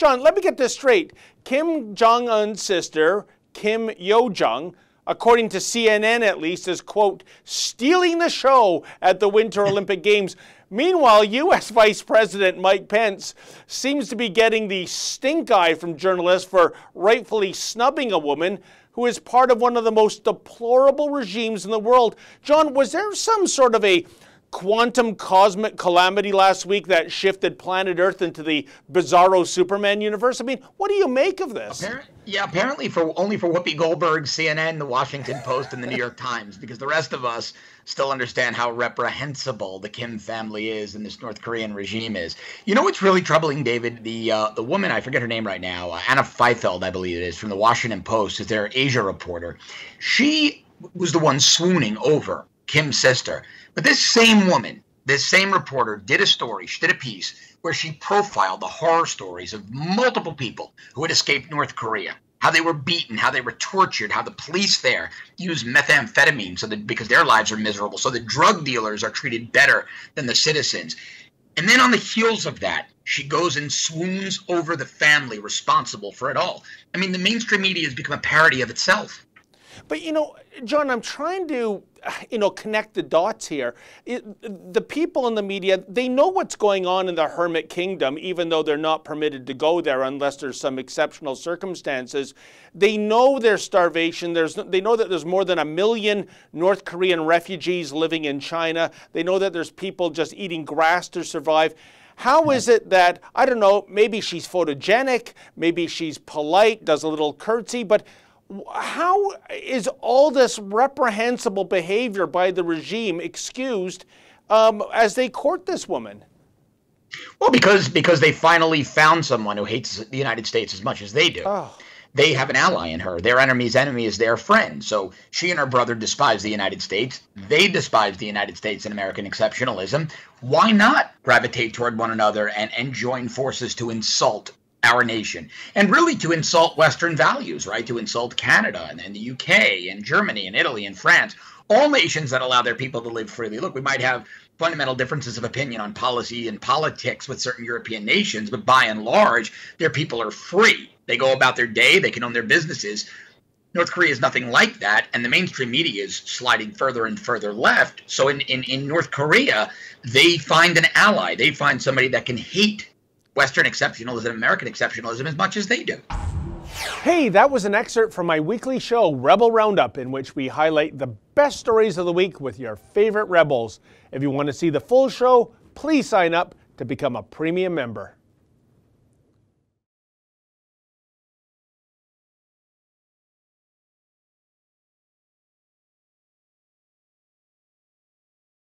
John, let me get this straight. Kim Jong-un's sister, Kim Yo-jong, according to CNN at least, is, quote, stealing the show at the Winter Olympic Games. Meanwhile, U.S. Vice President Mike Pence seems to be getting the stink eye from journalists for rightfully snubbing a woman who is part of one of the most deplorable regimes in the world. John, was there some sort of a quantum cosmic calamity last week that shifted planet Earth into the bizarro Superman universe? I mean, what do you make of this? Apparently only for Whoopi Goldberg, CNN, the Washington Post, and the New York Times, because the rest of us still understand how reprehensible the Kim family is and this North Korean regime is. You know what's really troubling, David? The woman, I forget her name right now, Anna Feifeld, I believe it is, from the Washington Post, is their Asia reporter. She was the one swooning over Kim's sister. But this same woman, this same reporter, did a story, she did a piece where she profiled the horror stories of multiple people who had escaped North Korea, how they were beaten, how they were tortured, how the police there use methamphetamine because their lives are miserable, so the drug dealers are treated better than the citizens. And then on the heels of that, she goes and swoons over the family responsible for it all. I mean, the mainstream media has become a parody of itself. But, you know, John, I'm trying to, connect the dots here. The people in the media, they know what's going on in the Hermit Kingdom, even though they're not permitted to go there unless there's some exceptional circumstances. They know there's starvation. They know that there's more than 1 million North Korean refugees living in China. They know that there's people just eating grass to survive. How is it that, I don't know, maybe she's photogenic, maybe she's polite, does a little curtsy, but how is all this reprehensible behavior by the regime excused as they court this woman? Well, because they finally found someone who hates the United States as much as they do. Oh. They have an ally in her. Their enemy's enemy is their friend. So she and her brother despise the United States. They despise the United States and American exceptionalism. Why not gravitate toward one another and join forces to insult our nation, and really to insult Western values, right? To insult Canada and the UK and Germany and Italy and France, all nations that allow their people to live freely. Look, we might have fundamental differences of opinion on policy and politics with certain European nations, but by and large, their people are free. They go about their day, they can own their businesses. North Korea is nothing like that, and the mainstream media is sliding further and further left. So in North Korea, they find an ally. They find somebody that can hate Western exceptionalism, American exceptionalism as much as they do. Hey, that was an excerpt from my weekly show, Rebel Roundup, in which we highlight the best stories of the week with your favorite rebels. If you want to see the full show, please sign up to become a premium member.